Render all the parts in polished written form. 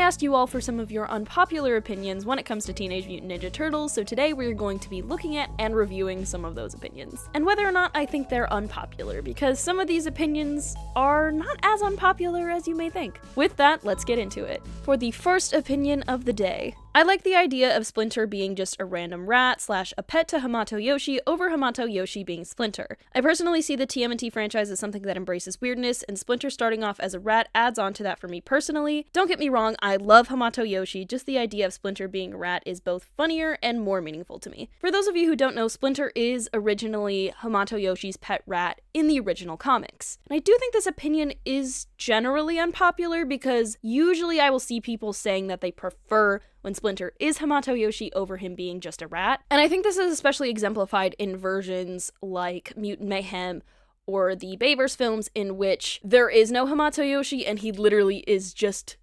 asked you all for some of your unpopular opinions when it comes to Teenage Mutant Ninja Turtles, so today we're going to be looking at and reviewing some of those opinions. And whether or not I think they're unpopular, because some of these opinions are not as unpopular as you may think. With that, let's get into it. For the first opinion of the day, I like the idea of Splinter being just a random rat / a pet to Hamato Yoshi over Hamato Yoshi being Splinter. I personally see the TMNT franchise as something that embraces weirdness, and Splinter starting off as a rat adds on to that for me personally. Don't get me wrong, I love Hamato Yoshi, just the idea of Splinter being a rat is both funnier and more meaningful to me. For those of you who don't know, Splinter is originally Hamato Yoshi's pet rat in the original comics. And I do think this opinion is generally unpopular because usually I will see people saying that they prefer when Splinter is Hamato Yoshi over him being just a rat. And I think this is especially exemplified in versions like Mutant Mayhem or the Bayverse films, in which there is no Hamato Yoshi and he literally is just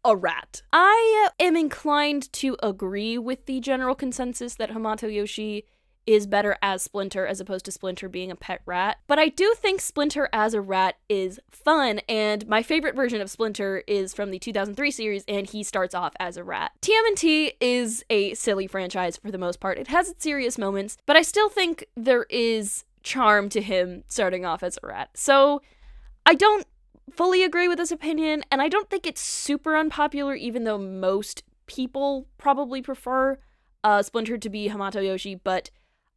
a rat. I am inclined to agree with the general consensus that Hamato Yoshi is better as Splinter as opposed to Splinter being a pet rat. But I do think Splinter as a rat is fun, and my favorite version of Splinter is from the 2003 series, and he starts off as a rat. TMNT is a silly franchise for the most part. It has its serious moments, but I still think there is charm to him starting off as a rat. So I don't fully agree with this opinion, and I don't think it's super unpopular, even though most people probably prefer Splinter to be Hamato Yoshi, but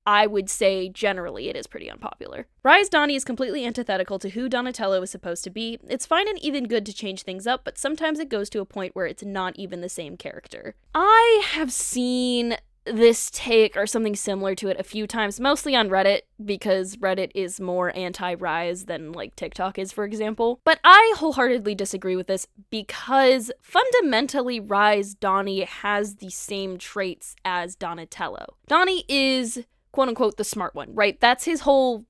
I would say generally it is pretty unpopular. Rise Donnie is completely antithetical to who Donatello is supposed to be. It's fine and even good to change things up, but sometimes it goes to a point where it's not even the same character. I have seen this take or something similar to it a few times, mostly on Reddit, because Reddit is more anti-Rise than like TikTok is, for example. But I wholeheartedly disagree with this because fundamentally Rise Donnie has the same traits as Donatello. Donnie is quote-unquote the smart one, right? That's his whole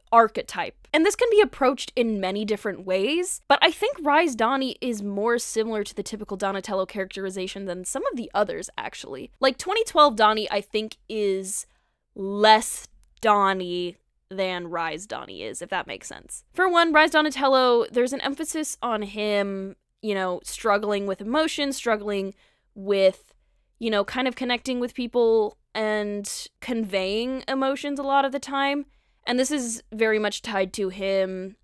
archetype. And this can be approached in many different ways, but I think Rise Donnie is more similar to the typical Donatello characterization than some of the others, actually. Like, 2012 Donnie, I think, is less Donnie than Rise Donnie is, if that makes sense. For one, Rise Donatello, there's an emphasis on him, struggling with emotions, struggling with, kind of connecting with people and conveying emotions a lot of the time. And this is very much tied to him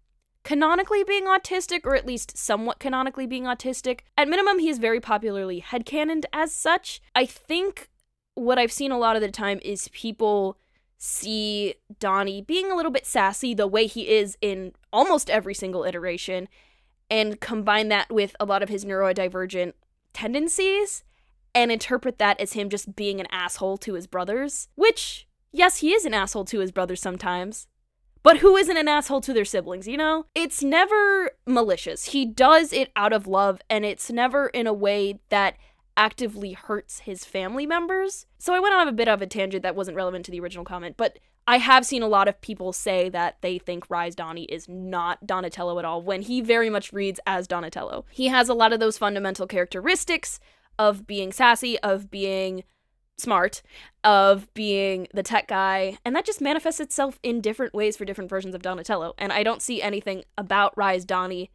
canonically being autistic, or at least somewhat canonically being autistic. At minimum, he is very popularly headcanoned as such. I think what I've seen a lot of the time is people see Donnie being a little bit sassy the way he is in almost every single iteration, and combine that with a lot of his neurodivergent tendencies, and interpret that as him just being an asshole to his brothers. Which, yes, he is an asshole to his brothers sometimes, but who isn't an asshole to their siblings, It's never malicious. He does it out of love, and it's never in a way that actively hurts his family members. So I went on a bit of a tangent that wasn't relevant to the original comment, but I have seen a lot of people say that they think Rise Donnie is not Donatello at all, when he very much reads as Donatello. He has a lot of those fundamental characteristics of being sassy, of being smart, of being the tech guy, and that just manifests itself in different ways for different versions of Donatello, and I don't see anything about Rise Donnie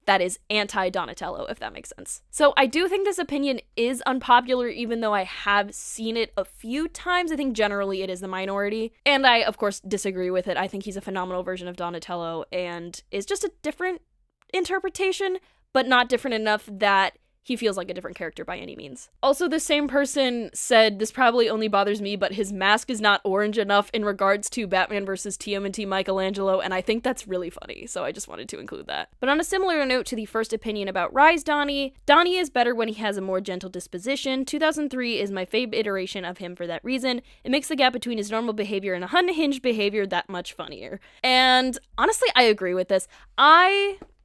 that is anti-Donatello, if that makes sense. So I do think this opinion is unpopular, even though I have seen it a few times. I think generally it is the minority, and I, of course, disagree with it. I think he's a phenomenal version of Donatello, and is just a different interpretation, but not different enough that he feels like a different character by any means. Also, the same person said, this probably only bothers me, but his mask is not orange enough in regards to Batman vs. TMNT Michelangelo, and I think that's really funny, so I just wanted to include that. But on a similar note to the first opinion about Rise Donnie, Donnie is better when he has a more gentle disposition. 2003 is my favorite iteration of him for that reason. It makes the gap between his normal behavior and a unhinged behavior that much funnier. And honestly, I agree with this.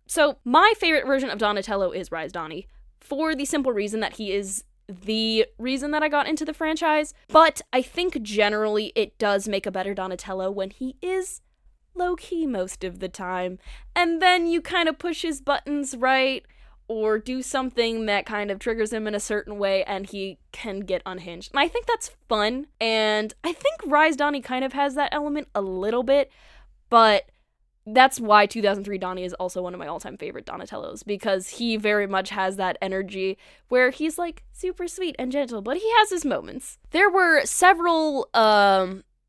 So my favorite version of Donatello is Rise Donnie, for the simple reason that he is the reason that I got into the franchise, but I think generally it does make a better Donatello when he is low-key most of the time, and then you kind of push his buttons right, or do something that kind of triggers him in a certain way, and he can get unhinged. And I think that's fun, and I think Rise Donnie kind of has that element a little bit, but that's why 2003 Donnie is also one of my all-time favorite Donatellos, because he very much has that energy where he's like super sweet and gentle, but he has his moments. There were several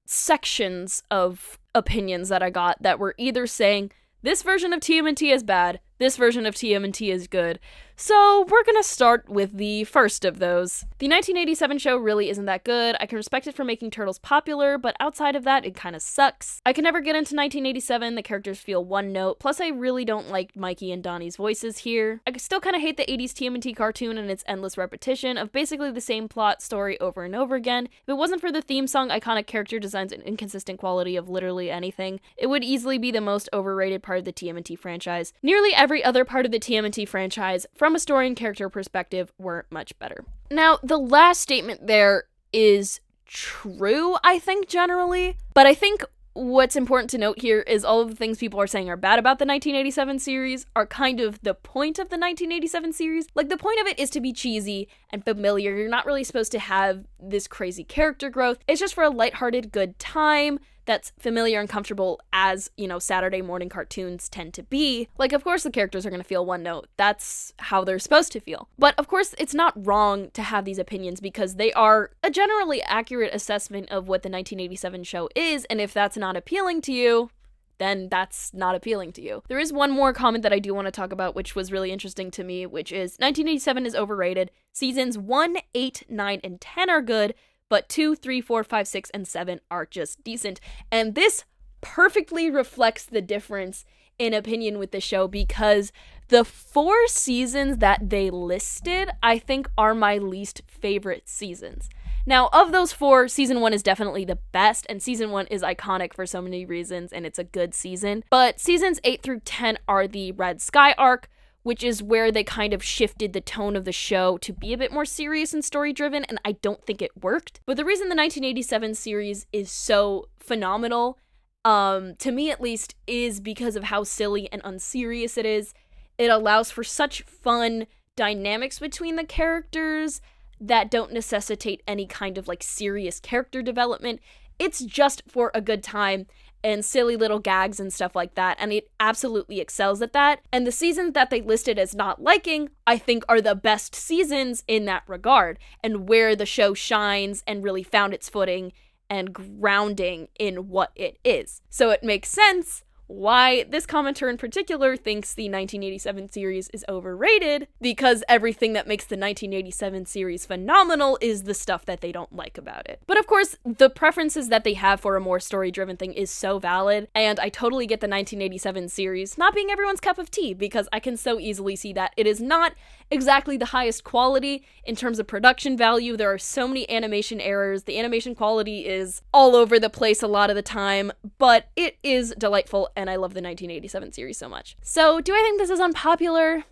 sections of opinions that I got that were either saying this version of TMNT is bad, this version of TMNT is good. So we're gonna start with the first of those. The 1987 show really isn't that good. I can respect it for making Turtles popular, but outside of that, it kind of sucks. I can never get into 1987, the characters feel one note, plus I really don't like Mikey and Donnie's voices here. I still kind of hate the 80s TMNT cartoon and its endless repetition of basically the same plot story over and over again. If it wasn't for the theme song, iconic character designs, and inconsistent quality of literally anything, it would easily be the most overrated part of the TMNT franchise. Nearly every other part of the TMNT franchise, from a story and character perspective, were much better. Now, the last statement there is true, I think, generally, but I think what's important to note here is all of the things people are saying are bad about the 1987 series are kind of the point of the 1987 series. Like, the point of it is to be cheesy and familiar. You're not really supposed to have this crazy character growth. It's just for a lighthearted, good time that's familiar and comfortable, as, you know, Saturday morning cartoons tend to be. Like, of course the characters are going to feel one note. That's how they're supposed to feel. But of course it's not wrong to have these opinions because they are a generally accurate assessment of what the 1987 show is, and if that's not appealing to you, then that's not appealing to you. There is one more comment that I do want to talk about, which was really interesting to me, which is 1987 is overrated. Seasons 1, 8, 9, and 10 are good, but 2, 3, 4, 5, 6, and 7 are just decent. And this perfectly reflects the difference in opinion with the show, because the 4 seasons that they listed, I think, are my least favorite seasons. Now, of those 4, season 1 is definitely the best, and season 1 is iconic for so many reasons, and it's a good season. But seasons 8 through 10 are the Red Sky arc, which is where they kind of shifted the tone of the show to be a bit more serious and story-driven, and I don't think it worked. But the reason the 1987 series is so phenomenal, to me at least, is because of how silly and unserious it is. It allows for such fun dynamics between the characters that don't necessitate any kind of, like, serious character development. It's just for a good time and silly little gags and stuff like that, and it absolutely excels at that. And the seasons that they listed as not liking, I think, are the best seasons in that regard, and where the show shines and really found its footing and grounding in what it is. So it makes sense why this commenter in particular thinks the 1987 series is overrated, because everything that makes the 1987 series phenomenal is the stuff that they don't like about it. But of course, the preferences that they have for a more story-driven thing is so valid, and I totally get the 1987 series not being everyone's cup of tea, because I can so easily see that it is not exactly the highest quality in terms of production value. There are so many animation errors. The animation quality is all over the place a lot of the time, but it is delightful, and I love the 1987 series so much. So, do I think this is unpopular?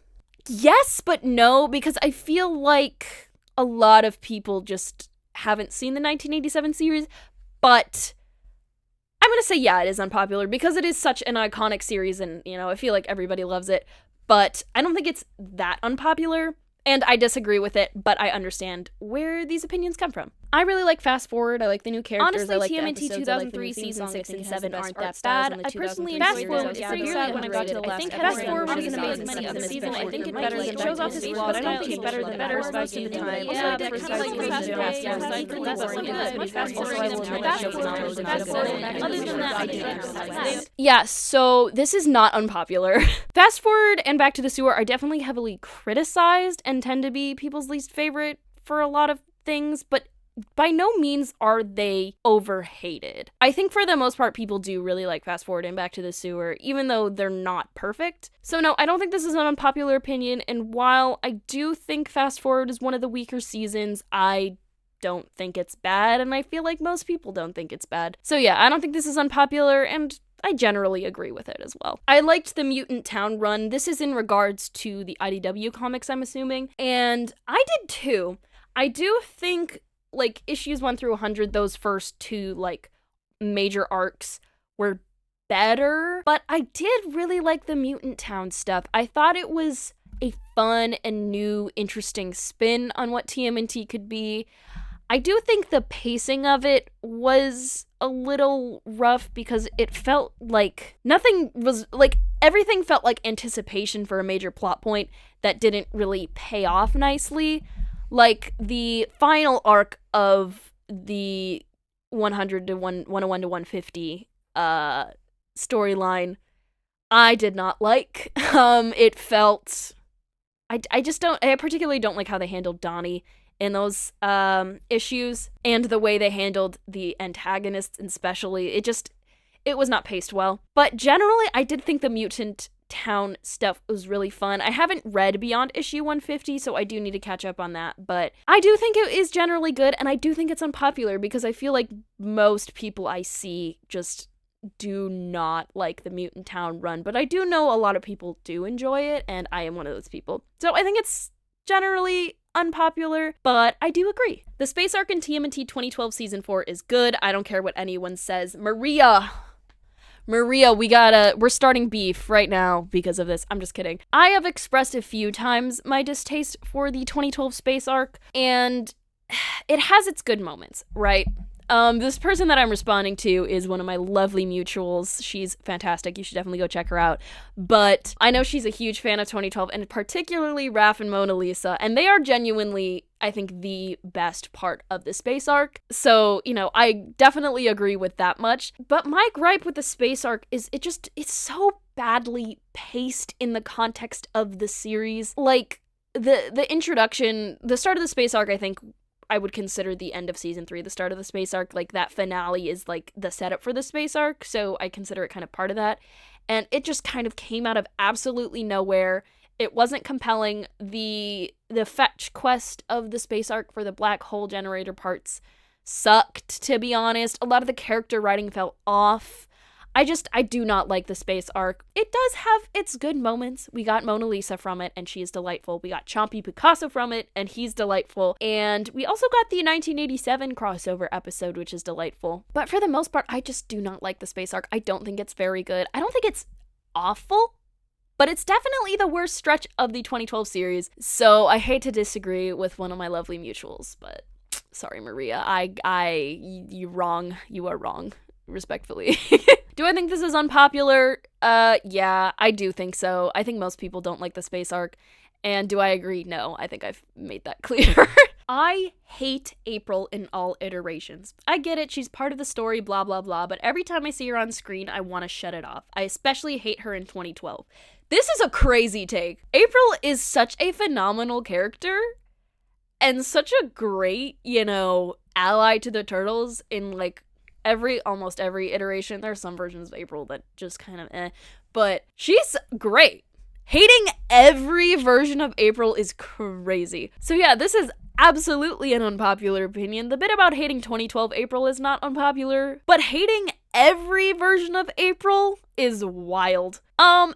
Yes, but no, because I feel like a lot of people just haven't seen the 1987 series, but I'm gonna say yeah, it is unpopular, because it is such an iconic series, and, you know, I feel like everybody loves it, but I don't think it's that unpopular, and I disagree with it, but I understand where these opinions come from. I really like Fast Forward. I like the new characters. Honestly, I like TMNT the episodes. 2003 season 6 and 7 aren't that bad. bad. I personally Fast enjoyed Forward, it. yeah, pretty sad when I got to the last episode. Fast Forward is is an amazing season. I think it better than it shows off his flaws, but I don't think it's better than better most most of of the the time. time. Yeah, that kind of like Fast Forward. Yeah, so this is not unpopular. Fast Forward and Back to the Sewer are definitely heavily criticized and tend to be people's least favorite for a lot of things, but by no means are they overhated. I think for the most part, people do really like Fast Forward and Back to the Sewer, even though they're not perfect. So no, I don't think this is an unpopular opinion, and while I do think Fast Forward is one of the weaker seasons, I don't think it's bad, and I feel like most people don't think it's bad. So yeah, I don't think this is unpopular, and I generally agree with it as well. I liked the Mutant Town run. This is in regards to the IDW comics, I'm assuming, and I did too. I do think, like, issues 1 through 100, those first 2, like, major arcs were better, but I did really like the Mutant Town stuff. I thought it was a fun and new, interesting spin on what TMNT could be. I do think the pacing of it was a little rough because it felt like everything felt like anticipation for a major plot point that didn't really pay off nicely. Like the final arc of the 100 to 101 to 150 storyline, I did not like. It felt... I particularly don't like how they handled Donnie in those issues, and the way they handled the antagonists especially. It was not paced well. But generally, I did think the Mutant Town stuff was really fun. I haven't read beyond issue 150, so I do need to catch up on that, but I do think it is generally good, and I do think it's unpopular because I feel like most people I see just do not like the Mutant Town run, but I do know a lot of people do enjoy it, and I am one of those people. So I think it's generally unpopular, but I do agree. The space arc in TMNT 2012 Season 4 is good. I don't care what anyone says. Maria, we're starting beef right now because of this. I'm just kidding. I have expressed a few times my distaste for the 2012 space arc, and it has its good moments, right? This person that I'm responding to is one of my lovely mutuals. She's fantastic. You should definitely go check her out. But I know she's a huge fan of 2012, and particularly Raph and Mona Lisa, and they are genuinely, I think, the best part of the space arc. So, I definitely agree with that much. But my gripe with the space arc is it's so badly paced in the context of the series. Like, the introduction, the start of the space arc, I think, I would consider the end of season 3 the start of the space arc. Like, that finale is like the setup for the space arc, so I consider it kind of part of that. And it just kind of came out of absolutely nowhere. It wasn't compelling. The fetch quest of the space arc for the black hole generator parts sucked, to be honest. A lot of the character writing fell off. I do not like the space arc. It does have its good moments. We got Mona Lisa from it, and she is delightful. We got Chompy Picasso from it, and he's delightful. And we also got the 1987 crossover episode, which is delightful. But for the most part, I just do not like the space arc. I don't think it's very good. I don't think it's awful, but it's definitely the worst stretch of the 2012 series. So I hate to disagree with one of my lovely mutuals, but sorry, Maria. You're wrong. You are wrong. Respectfully. Do I think this is unpopular? Yeah, I do think so. I think most people don't like the space arc. And do I agree? No, I think I've made that clear. I hate April in all iterations. I get it, she's part of the story, blah, blah, blah, but every time I see her on screen, I want to shut it off. I especially hate her in 2012. This is a crazy take. April is such a phenomenal character, and such a great, ally to the Turtles in, like, almost every iteration. There are some versions of April that just kind of but she's great. Hating every version of April is crazy. So yeah, this is absolutely an unpopular opinion. The bit about hating 2012 April is not unpopular, but hating every version of April is wild.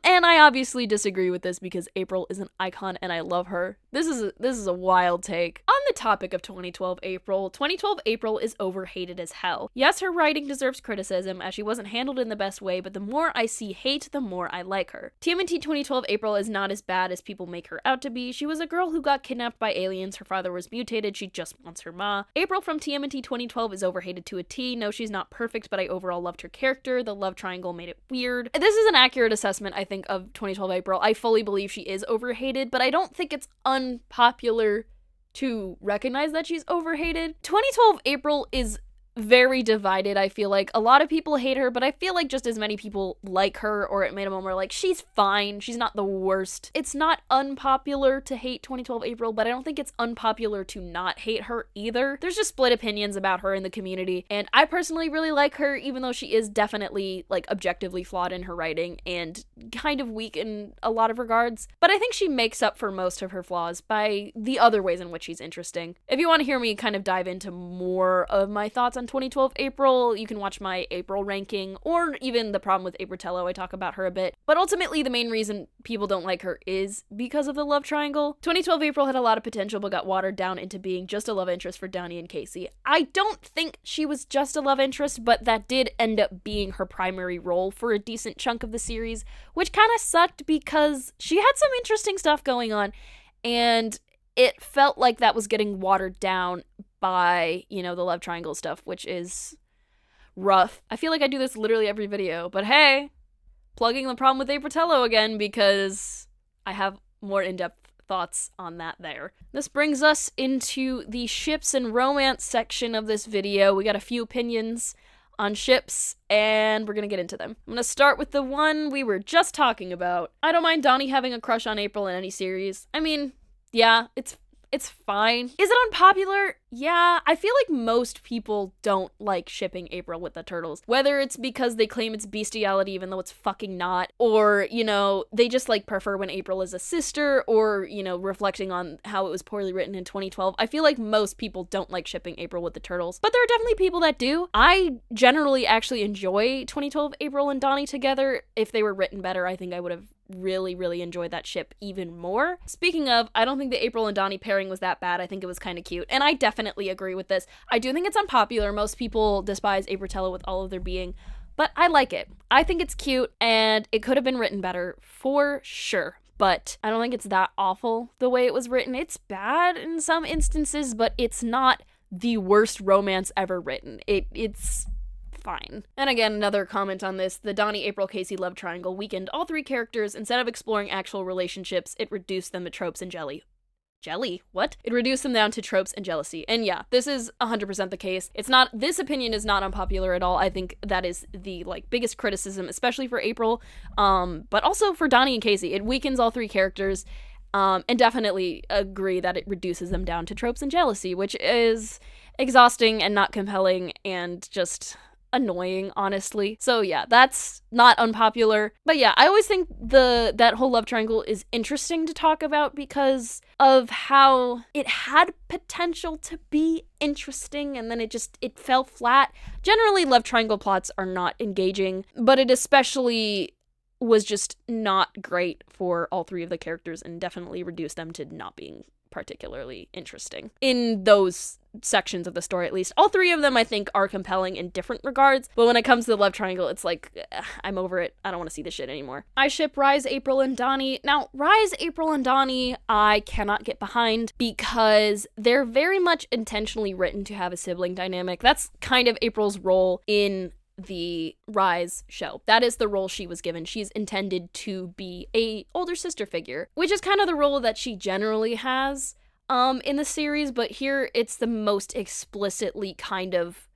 And I obviously disagree with this because April is an icon and I love her. This is a wild take. On the topic of 2012 April is overhated as hell. Yes, her writing deserves criticism as she wasn't handled in the best way, but the more I see hate, the more I like her. TMNT 2012 April is not as bad as people make her out to be. She was a girl who got kidnapped by aliens, her father was mutated, she just wants her ma. April from TMNT 2012 is overhated to a T. No, she's not perfect, but I overall loved her character. The love triangle made it weird. This is an accurate assessment, I think, of 2012 April. I fully believe she is overhated, but I don't think it's unpopular to recognize that she's overhated. 2012 April is very divided, I feel like. A lot of people hate her, but I feel like just as many people like her, or at minimum are like, she's fine, she's not the worst. It's not unpopular to hate 2012 April, but I don't think it's unpopular to not hate her either. There's just split opinions about her in the community, and I personally really like her, even though she is definitely, like, objectively flawed in her writing, and kind of weak in a lot of regards. But I think she makes up for most of her flaws by the other ways in which she's interesting. If you want to hear me kind of dive into more of my thoughts on 2012 April, you can watch my April ranking, or even the problem with Apritello. I talk about her a bit, but ultimately the main reason people don't like her is because of the love triangle. 2012 April had a lot of potential but got watered down into being just a love interest for Donnie and Casey. I don't think she was just a love interest, but that did end up being her primary role for a decent chunk of the series, which kind of sucked because she had some interesting stuff going on, and it felt like that was getting watered down by, you know, the love triangle stuff, which is rough. I feel like I do this literally every video, but hey, plugging the problem with Apritello again because I have more in-depth thoughts on that there. This brings us into the ships and romance section of this video. We got a few opinions on ships, and we're gonna get into them. I'm gonna start with the one we were just talking about. I don't mind Donnie having a crush on April in any series. I mean, yeah, it's fine. Is it unpopular? Yeah, I feel like most people don't like shipping April with the turtles. Whether it's because they claim it's bestiality even though it's fucking not, or, you know, they just like prefer when April is a sister, or, you know, reflecting on how it was poorly written in 2012. I feel like most people don't like shipping April with the turtles, but there are definitely people that do. I generally actually enjoy 2012 April and Donnie together. If they were written better, I think I would have really enjoyed that ship even more. Speaking of, I don't think the April and Donnie pairing was that bad. I think it was kind of cute, and I definitely agree with this. I do think it's unpopular. Most people despise Apritello with all of their being, but I like it. I think it's cute, and it could have been written better for sure, but I don't think it's that awful the way it was written. It's bad in some instances, but it's not the worst romance ever written. It's fine. And again, another comment on this, the Donnie, April, Casey love triangle weakened all three characters. Instead of exploring actual relationships, it reduced them to tropes and jelly. Jelly? What? It reduced them down to tropes and jealousy. And yeah, this is 100% the case. This opinion is not unpopular at all. I think that is the, like, biggest criticism, especially for April, but also for Donnie and Casey. It weakens all three characters, and definitely agree that it reduces them down to tropes and jealousy, which is exhausting and not compelling and just annoying, honestly. So yeah, that's not unpopular. But yeah, I always think that whole love triangle is interesting to talk about because of how it had potential to be interesting and then it fell flat. Generally, love triangle plots are not engaging, but it especially was just not great for all three of the characters and definitely reduced them to not being particularly interesting in those sections of the story. At least all three of them I think are compelling in different regards, but when it comes to the love triangle, it's like, I'm over it. I don't want to see this shit anymore. I ship Rise, April, and Donnie. Now, Rise, April, and Donnie I cannot get behind because they're very much intentionally written to have a sibling dynamic. That's kind of April's role in the Rise show. That is the role she was given. She's intended to be a older sister figure, which is kind of the role that she generally has in the series, but here it's the most explicitly kind of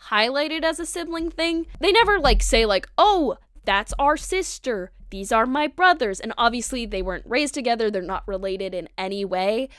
highlighted as a sibling thing. They never like say like, oh, that's our sister, these are my brothers, and obviously they weren't raised together, they're not related in any way,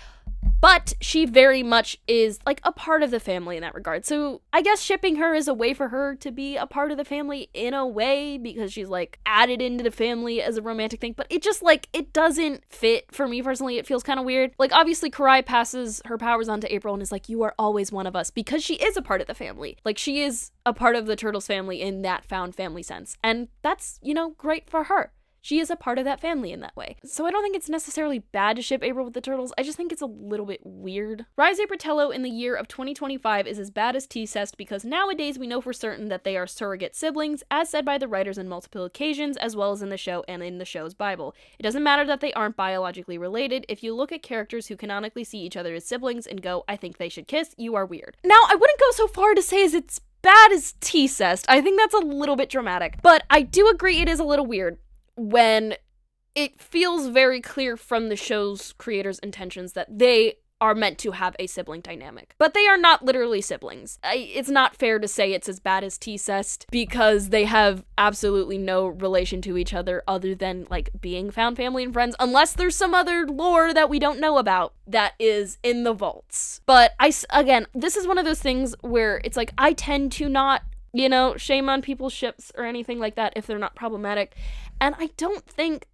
but she very much is like a part of the family in that regard. So I guess shipping her is a way for her to be a part of the family in a way because she's like added into the family as a romantic thing, but it just like, it doesn't fit for me personally. It feels kind of weird. Like obviously Karai passes her powers on to April and is like, you are always one of us, because she is a part of the family. Like she is a part of the Turtles family in that found family sense. And that's, you know, great for her. She is a part of that family in that way. So I don't think it's necessarily bad to ship April with the Turtles. I just think it's a little bit weird. Rise Apritello in the year of 2025 is as bad as T-Cest because nowadays we know for certain that they are surrogate siblings, as said by the writers on multiple occasions, as well as in the show and in the show's Bible. It doesn't matter that they aren't biologically related. If you look at characters who canonically see each other as siblings and go, I think they should kiss, you are weird. Now, I wouldn't go so far to say as it's bad as T-Cest. I think that's a little bit dramatic. But I do agree it is a little weird when it feels very clear from the show's creators' intentions that they are meant to have a sibling dynamic. But they are not literally siblings. It's not fair to say it's as bad as T-Cest because they have absolutely no relation to each other other than, like, being found family and friends, unless there's some other lore that we don't know about that is in the vaults. But, again, this is one of those things where it's like, I tend to not, you know, shame on people's ships or anything like that if they're not problematic. And I don't think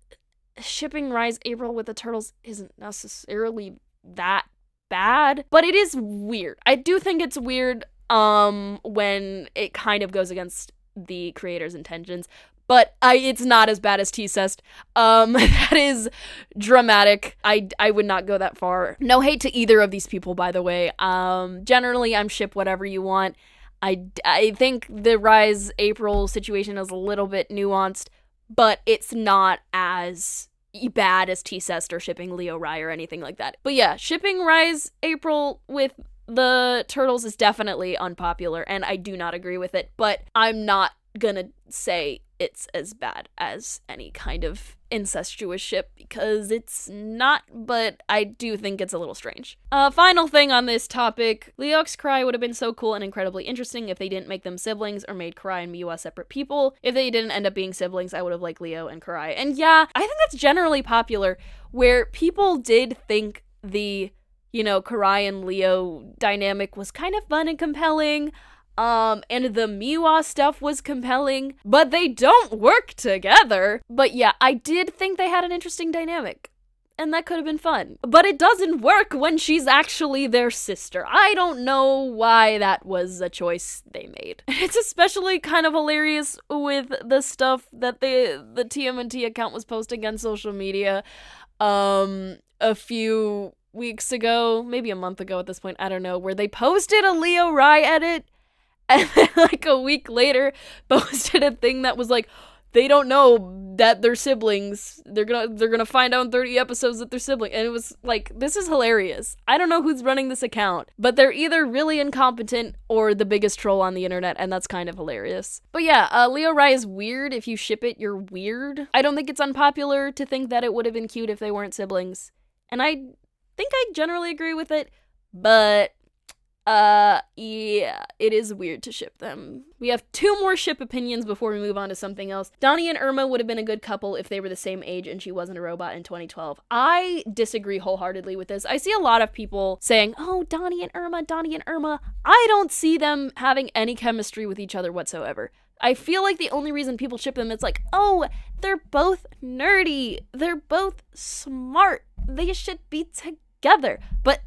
shipping Rise April with the Turtles isn't necessarily that bad, but it is weird. I do think it's weird when it kind of goes against the creator's intentions, but it's not as bad as T-Cest. That is dramatic. I would not go that far. No hate to either of these people, by the way. Generally, I'm ship whatever you want. I think the Rise April situation is a little bit nuanced, but it's not as bad as T-Cest or shipping Leorai or anything like that. But yeah, shipping Rise April with the turtles is definitely unpopular, and I do not agree with it, but I'm not gonna say it's as bad as any kind of incestuous ship, because it's not, but I do think it's a little strange. Final thing on this topic, Leok's Karai would have been so cool and incredibly interesting if they didn't make them siblings or made Karai and Miwa separate people. If they didn't end up being siblings, I would have liked Leo and Karai. And yeah, I think that's generally popular, where people did think the, Karai and Leo dynamic was kind of fun and compelling. And the Miwa stuff was compelling, but they don't work together. But yeah, I did think they had an interesting dynamic, and that could have been fun. But it doesn't work when she's actually their sister. I don't know why that was a choice they made. It's especially kind of hilarious with the stuff that the TMNT account was posting on social media, a few weeks ago, maybe a month ago at this point, I don't know, where they posted a Leorai edit, and then, like, a week later, posted a thing that was like, they don't know that they're siblings. They're gonna find out in 30 episodes that they're siblings. And it was like, this is hilarious. I don't know who's running this account, but they're either really incompetent or the biggest troll on the internet, and that's kind of hilarious. But yeah, Leorai is weird. If you ship it, you're weird. I don't think it's unpopular to think that it would have been cute if they weren't siblings. And I think I generally agree with it, but yeah, it is weird to ship them. We have 2 more ship opinions before we move on to something else. Donnie and Irma would have been a good couple if they were the same age and she wasn't a robot in 2012. I disagree wholeheartedly with this. I see a lot of people saying, oh, Donnie and Irma, Donnie and Irma. I don't see them having any chemistry with each other whatsoever. I feel like the only reason people ship them is like, oh, they're both nerdy. They're both smart. They should be together. But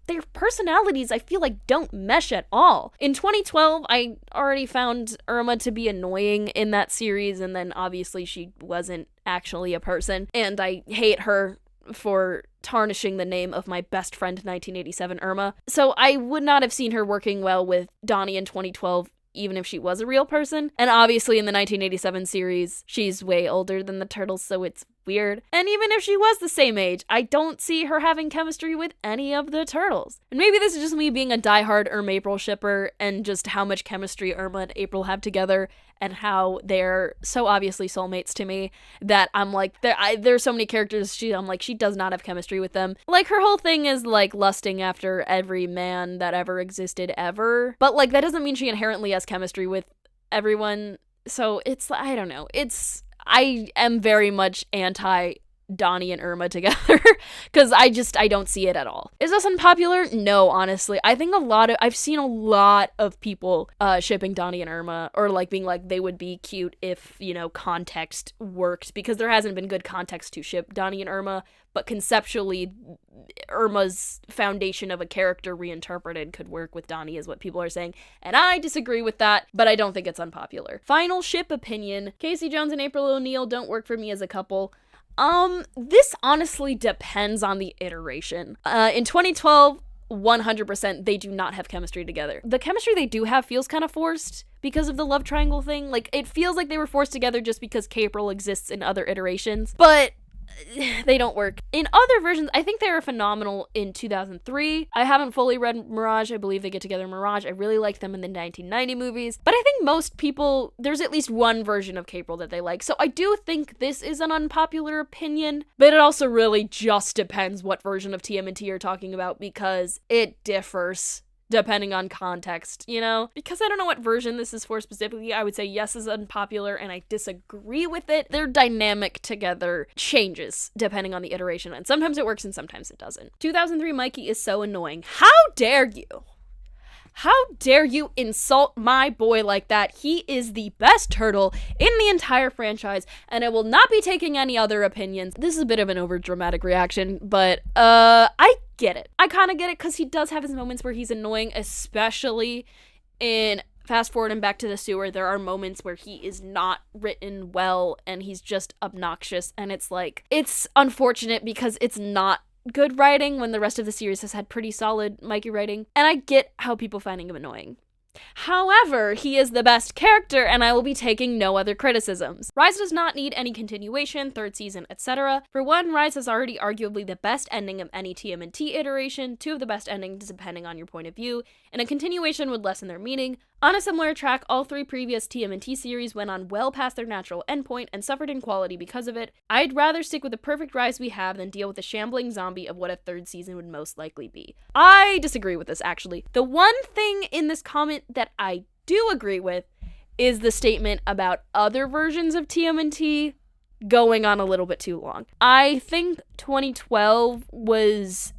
their personalities, I feel like, don't mesh at all. In 2012, I already found Irma to be annoying in that series, and then obviously she wasn't actually a person, and I hate her for tarnishing the name of my best friend 1987 Irma. So I would not have seen her working well with Donnie in 2012, even if she was a real person. And obviously in the 1987 series, she's way older than the turtles, so it's weird. And even if she was the same age, I don't see her having chemistry with any of the turtles. And maybe this is just me being a diehard Irma-April shipper, and just how much chemistry Irma and April have together, and how they're so obviously soulmates to me, that I'm like, there's so many characters I'm like, she does not have chemistry with them. Like, her whole thing is like lusting after every man that ever existed ever, but like, that doesn't mean she inherently has chemistry with everyone. So it's, I don't know, I am very much anti Donnie and Irma together, because I don't see it at all. Is this unpopular? No, honestly. I think I've seen a lot of people shipping Donnie and Irma, or like being like, they would be cute if, context worked, because there hasn't been good context to ship Donnie and Irma, but conceptually, Irma's foundation of a character reinterpreted could work with Donnie, is what people are saying, and I disagree with that, but I don't think it's unpopular. Final ship opinion: Casey Jones and April O'Neil don't work for me as a couple. This honestly depends on the iteration. In 2012, 100% they do not have chemistry together. The chemistry they do have feels kind of forced because of the love triangle thing. Like, it feels like they were forced together just because Capril exists in other iterations, but they don't work. In other versions, I think they were phenomenal in 2003. I haven't fully read Mirage. I believe they get together in Mirage. I really liked them in the 1990 movies. But I think most people, there's at least one version of Capril that they like. So I do think this is an unpopular opinion, but it also really just depends what version of TMNT you're talking about, because it differs depending on context, Because I don't know what version this is for specifically, I would say yes is unpopular, and I disagree with it. Their dynamic together changes depending on the iteration, and sometimes it works and sometimes it doesn't. 2003 Mikey is so annoying. How dare you? How dare you insult my boy like that? He is the best turtle in the entire franchise, and I will not be taking any other opinions. This is a bit of an overdramatic reaction, but I get it. I kind of get it, because he does have his moments where he's annoying, especially in Fast Forward and Back to the Sewer. There are moments where he is not written well, and he's just obnoxious, and it's like, it's unfortunate because it's not good writing when the rest of the series has had pretty solid Mikey writing, and I get how people finding him annoying. However, he is the best character, and I will be taking no other criticisms. Rise does not need any continuation, third season, etc. For one, Rise has already arguably the best ending of any TMNT iteration, two of the best endings depending on your point of view, and a continuation would lessen their meaning. On a similar track, all three previous TMNT series went on well past their natural endpoint and suffered in quality because of it. I'd rather stick with the perfect Rise we have than deal with the shambling zombie of what a third season would most likely be. I disagree with this, actually. The one thing in this comment that I do agree with is the statement about other versions of TMNT going on a little bit too long. I think 2012 was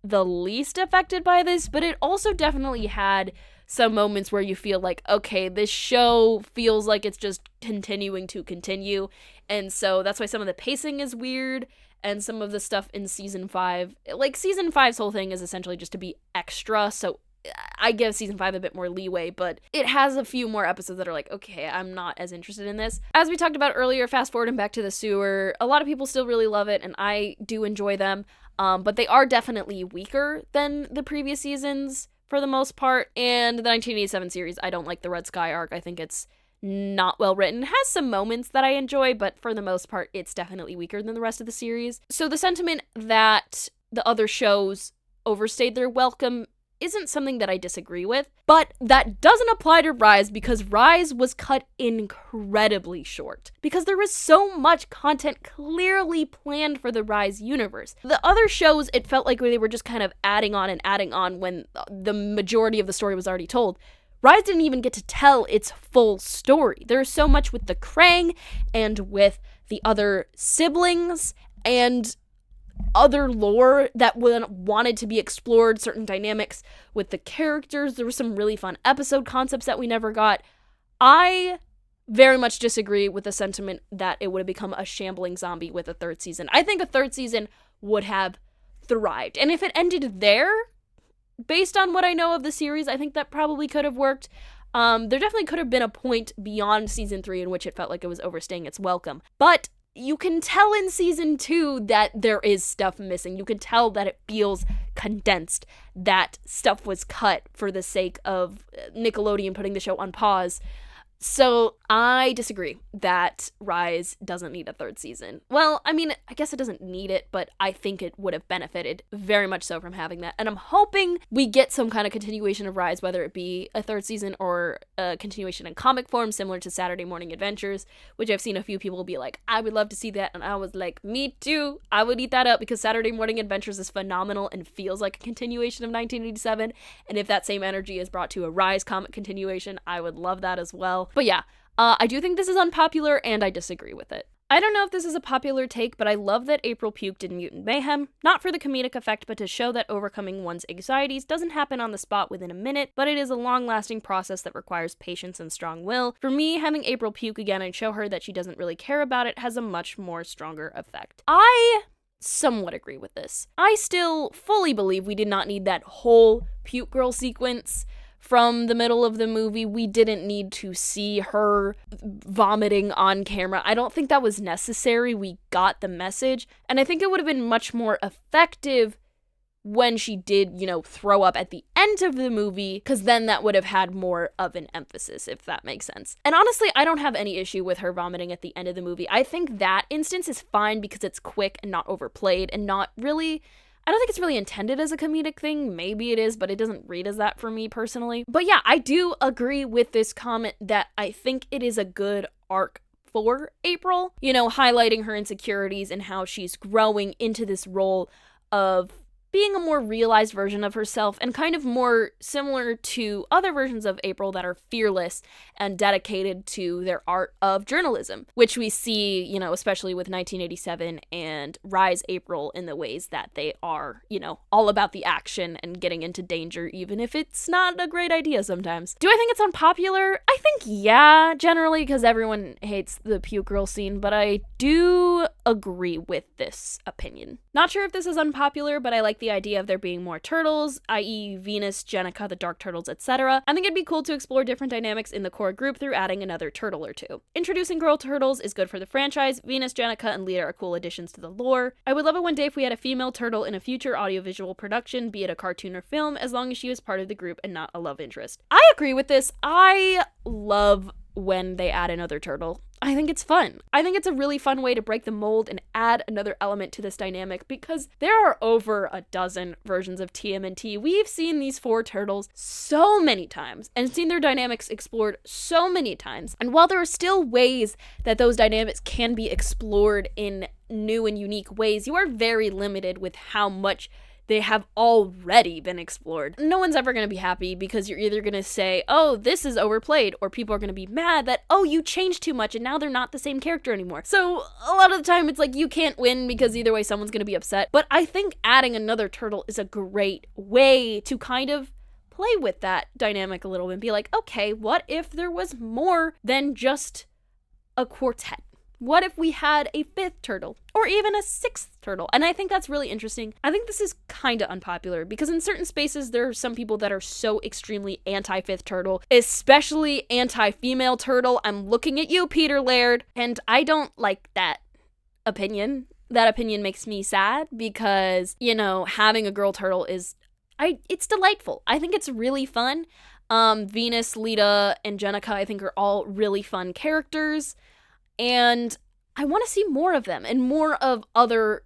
the least affected by this, but it also definitely had some moments where you feel like, okay, this show feels like it's just continuing to continue, and so that's why some of the pacing is weird, and some of the stuff in season 5, like season 5's whole thing is essentially just to be extra, so I give season 5 a bit more leeway, but it has a few more episodes that are like, okay, I'm not as interested in this. As we talked about earlier, fast forward and Back to the Sewer, a lot of people still really love it, and I do enjoy them, but they are definitely weaker than the previous seasons for the most part, and the 1987 series, I don't like the Red Sky arc. I think it's not well written. It has some moments that I enjoy, but for the most part, it's definitely weaker than the rest of the series. So the sentiment that the other shows overstayed their welcome isn't something that I disagree with, but that doesn't apply to Rise because Rise was cut incredibly short because there was so much content clearly planned for the Rise universe. The other shows, it felt like they were just kind of adding on when the majority of the story was already told. Rise didn't even get to tell its full story. There's so much with the Krang and with the other siblings and other lore that wanted to be explored, certain dynamics with the characters. There were some really fun episode concepts that we never got. I very much disagree with the sentiment that it would have become a shambling zombie with a third season. I think a third season would have thrived. And if it ended there, based on what I know of the series, I think that probably could have worked. There definitely could have been a point beyond season 3 in which it felt like it was overstaying its welcome. But you can tell in season 2 that there is stuff missing. You can tell that it feels condensed, that stuff was cut for the sake of Nickelodeon putting the show on pause. So I disagree that Rise doesn't need a third season. Well, I mean, I guess it doesn't need it, but I think it would have benefited very much so from having that. And I'm hoping we get some kind of continuation of Rise, whether it be a third season or a continuation in comic form, similar to Saturday Morning Adventures, which I've seen a few people be like, I would love to see that. And I was like, me too. I would eat that up because Saturday Morning Adventures is phenomenal and feels like a continuation of 1987. And if that same energy is brought to a Rise comic continuation, I would love that as well. But yeah, I do think this is unpopular, and I disagree with it. I don't know if this is a popular take, but I love that April puked in Mutant Mayhem, not for the comedic effect, but to show that overcoming one's anxieties doesn't happen on the spot within a minute, but it is a long-lasting process that requires patience and strong will. For me, having April puke again and show her that she doesn't really care about it has a much more stronger effect. I somewhat agree with this. I still fully believe we did not need that whole puke girl sequence from the middle of the movie. We didn't need to see her vomiting on camera. I don't think that was necessary. We got the message. And I think it would have been much more effective when she did, throw up at the end of the movie, because then that would have had more of an emphasis, if that makes sense. And honestly, I don't have any issue with her vomiting at the end of the movie. I think that instance is fine because it's quick and not overplayed and not really... I don't think it's really intended as a comedic thing. Maybe it is, but it doesn't read as that for me personally. But yeah, I do agree with this comment that I think it is a good arc for April, highlighting her insecurities and how she's growing into this role of being a more realized version of herself and kind of more similar to other versions of April that are fearless and dedicated to their art of journalism, which we see, especially with 1987 and Rise April in the ways that they are, all about the action and getting into danger, even if it's not a great idea sometimes. Do I think it's unpopular? I think yeah, generally, because everyone hates the puke girl scene, but I do agree with this opinion. Not sure if this is unpopular, but I like the idea of there being more turtles, i.e. Venus, Jenica, the Dark Turtles, etc. I think it'd be cool to explore different dynamics in the core group through adding another turtle or two. Introducing girl turtles is good for the franchise. Venus, Jenica, and Lita are cool additions to the lore. I would love it one day if we had a female turtle in a future audiovisual production, be it a cartoon or film, as long as she was part of the group and not a love interest. I agree with this. I love when they add another turtle. I think it's fun. I think it's a really fun way to break the mold and add another element to this dynamic because there are over a dozen versions of TMNT. We've seen these 4 turtles so many times and seen their dynamics explored so many times. And while there are still ways that those dynamics can be explored in new and unique ways, you are very limited with how much they have already been explored. No one's ever going to be happy because you're either going to say, oh, this is overplayed, or people are going to be mad that, oh, you changed too much and now they're not the same character anymore. So a lot of the time it's like you can't win because either way someone's going to be upset. But I think adding another turtle is a great way to kind of play with that dynamic a little bit and be like, okay, what if there was more than just a quartet? What if we had a 5th turtle? Or even a 6th turtle? And I think that's really interesting. I think this is kind of unpopular because in certain spaces there are some people that are so extremely anti-5th turtle, especially anti-female turtle. I'm looking at you, Peter Laird, and I don't like that opinion. That opinion makes me sad because, you know, having a girl turtle it's delightful. I think it's really fun. Venus, Lita, and Jenica, I think, are all really fun characters. And I want to see more of them and more of other,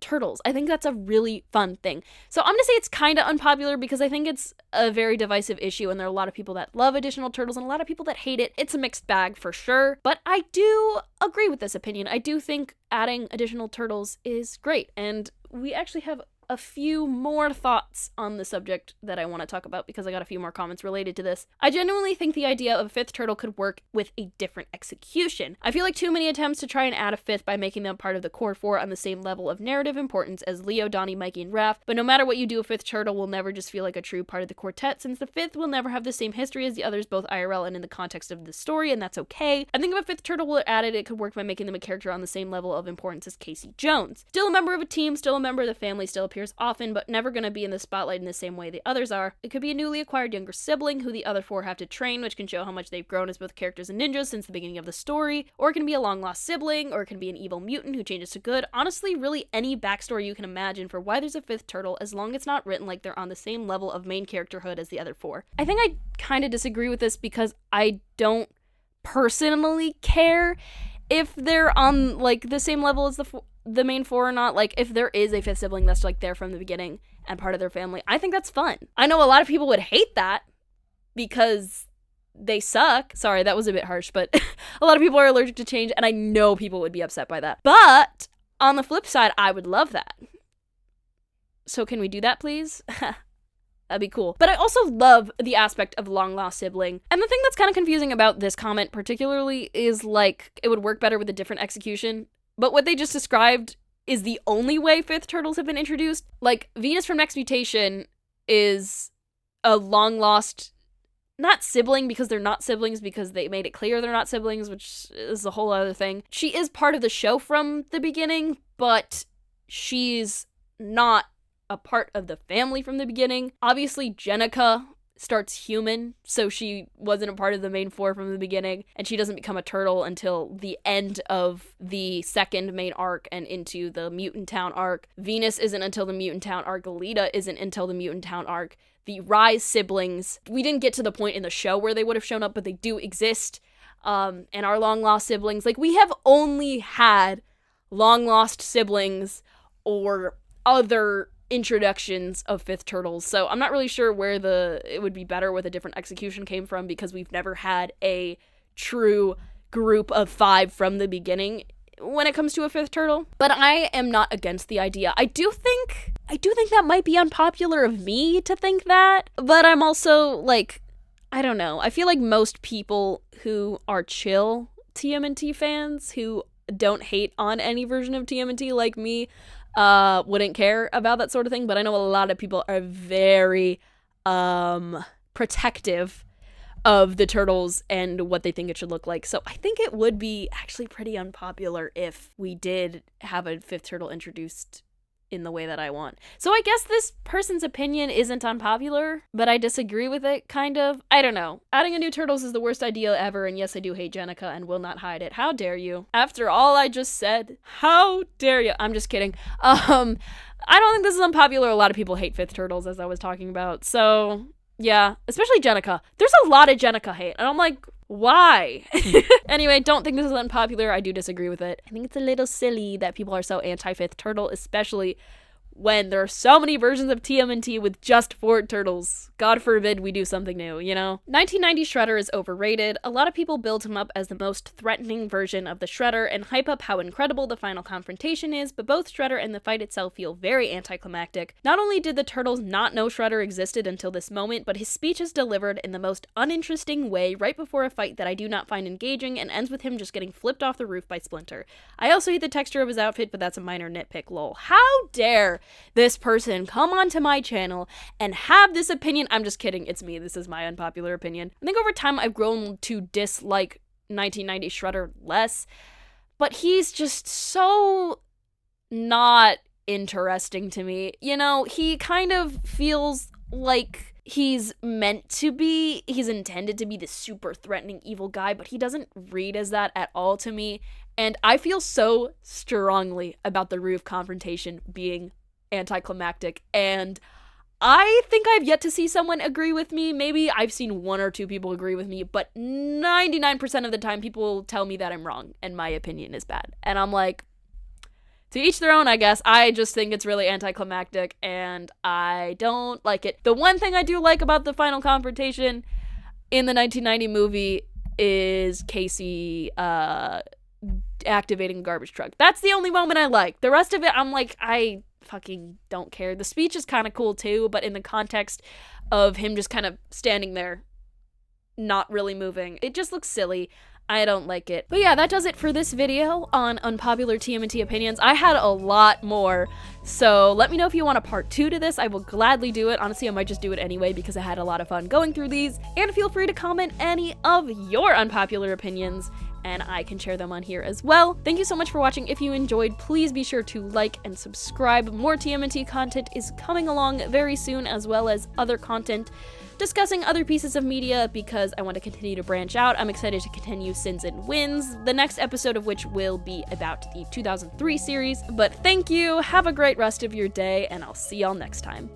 turtles. I think that's a really fun thing. So I'm going to say it's kind of unpopular because I think it's a very divisive issue and there are a lot of people that love additional turtles and a lot of people that hate it. It's a mixed bag for sure. But I do agree with this opinion. I do think adding additional turtles is great. And we actually have a few more thoughts on the subject that I want to talk about because I got a few more comments related to this. I genuinely think the idea of a 5th turtle could work with a different execution. I feel like too many attempts to try and add a 5th by making them part of the core 4 on the same level of narrative importance as Leo, Donnie, Mikey, and Raph, but no matter what you do, a 5th turtle will never just feel like a true part of the quartet since the 5th will never have the same history as the others both IRL and in the context of the story, and that's okay. I think if a 5th turtle were added, it could work by making them a character on the same level of importance as Casey Jones. Still a member of a team, still a member of the family, still appears often, but never going to be in the spotlight in the same way the others are. It could be a newly acquired younger sibling who the other 4 have to train, which can show how much they've grown as both characters and ninjas since the beginning of the story, or it can be a long-lost sibling, or it can be an evil mutant who changes to good. Honestly, really any backstory you can imagine for why there's a 5th turtle, as long as it's not written like they're on the same level of main characterhood as the other 4. I think I kind of disagree with this because I don't personally care if they're on, like, the same level as the main 4 or not. Like, if there is a 5th sibling that's, like, there from the beginning and part of their family, I think that's fun. I know a lot of people would hate that because they suck. Sorry, that was a bit harsh, but a lot of people are allergic to change, and I know people would be upset by that. But on the flip side, I would love that. So can we do that, please? That'd be cool. But I also love the aspect of long-lost sibling. And the thing that's kind of confusing about this comment particularly is, like, it would work better with a different execution. But what they just described is the only way 5th turtles have been introduced. Like, Venus from Next Mutation is a long-lost, not sibling because they're not siblings because they made it clear they're not siblings, which is a whole other thing. She is part of the show from the beginning, but she's not a part of the family from the beginning. Obviously, Jenica starts human, so she wasn't a part of the main 4 from the beginning, and she doesn't become a turtle until the end of the 2nd main arc and into the Mutant Town arc. Venus isn't until the Mutant Town arc. Lita isn't until the Mutant Town arc. The Rise siblings, we didn't get to the point in the show where they would have shown up, but they do exist. And our long-lost siblings, like, we have only had long-lost siblings or other introductions of 5th turtles, so I'm not really sure where it would be better with a different execution came from because we've never had a true group of 5 from the beginning when it comes to a 5th turtle. But I am not against the idea. I do think that might be unpopular of me to think that, but I'm also, like, I don't know. I feel like most people who are chill TMNT fans who don't hate on any version of TMNT like me wouldn't care about that sort of thing, but I know a lot of people are very protective of the turtles and what they think it should look like. So I think it would be actually pretty unpopular if we did have a fifth turtle introduced in the way that I want. So I guess this person's opinion isn't unpopular, but I disagree with it, kind of. I don't know. Adding a new Turtles is the worst idea ever, and yes, I do hate Jenica and will not hide it. How dare you? After all I just said, how dare you? I'm just kidding. I don't think this is unpopular. A lot of people hate fifth turtles, as I was talking about. So yeah, especially Jenica. There's a lot of Jenica hate, and I'm like, why? Anyway, don't think this is unpopular. I do disagree with it. I think it's a little silly that people are so anti-fifth turtle, especially when there are so many versions of TMNT with just 4 turtles. God forbid we do something new, you know? 1990 Shredder is overrated. A lot of people build him up as the most threatening version of the Shredder and hype up how incredible the final confrontation is, but both Shredder and the fight itself feel very anticlimactic. Not only did the turtles not know Shredder existed until this moment, but his speech is delivered in the most uninteresting way right before a fight that I do not find engaging and ends with him just getting flipped off the roof by Splinter. I also hate the texture of his outfit, but that's a minor nitpick, lol. How dare this person come onto my channel and have this opinion? I'm just kidding, it's me, this is my unpopular opinion. I think over time I've grown to dislike 1990 Shredder less, but he's just so not interesting to me. You know, he kind of feels like he's intended to be this super threatening evil guy, but he doesn't read as that at all to me, and I feel so strongly about the roof confrontation being anticlimactic, and I think I've yet to see someone agree with me. Maybe I've seen 1 or 2 people agree with me, but 99% of the time people tell me that I'm wrong and my opinion is bad. And I'm like, to each their own, I guess. I just think it's really anticlimactic and I don't like it. The one thing I do like about the final confrontation in the 1990 movie is Casey activating a garbage truck. That's the only moment I like. The rest of it, I'm like, I fucking don't care. The speech is kind of cool too, but in the context of him just kind of standing there, not really moving, it just looks silly. I don't like it. But yeah, that does it for this video on unpopular TMNT opinions. I had a lot more, so let me know if you want a part 2 to this. I will gladly do it. Honestly, I might just do it anyway because I had a lot of fun going through these. And feel free to comment any of your unpopular opinions, and I can share them on here as well. Thank you so much for watching. If you enjoyed, please be sure to like and subscribe. More TMNT content is coming along very soon, as well as other content discussing other pieces of media because I want to continue to branch out. I'm excited to continue Sins and Wins, the next episode of which will be about the 2003 series. But thank you, have a great rest of your day, and I'll see y'all next time.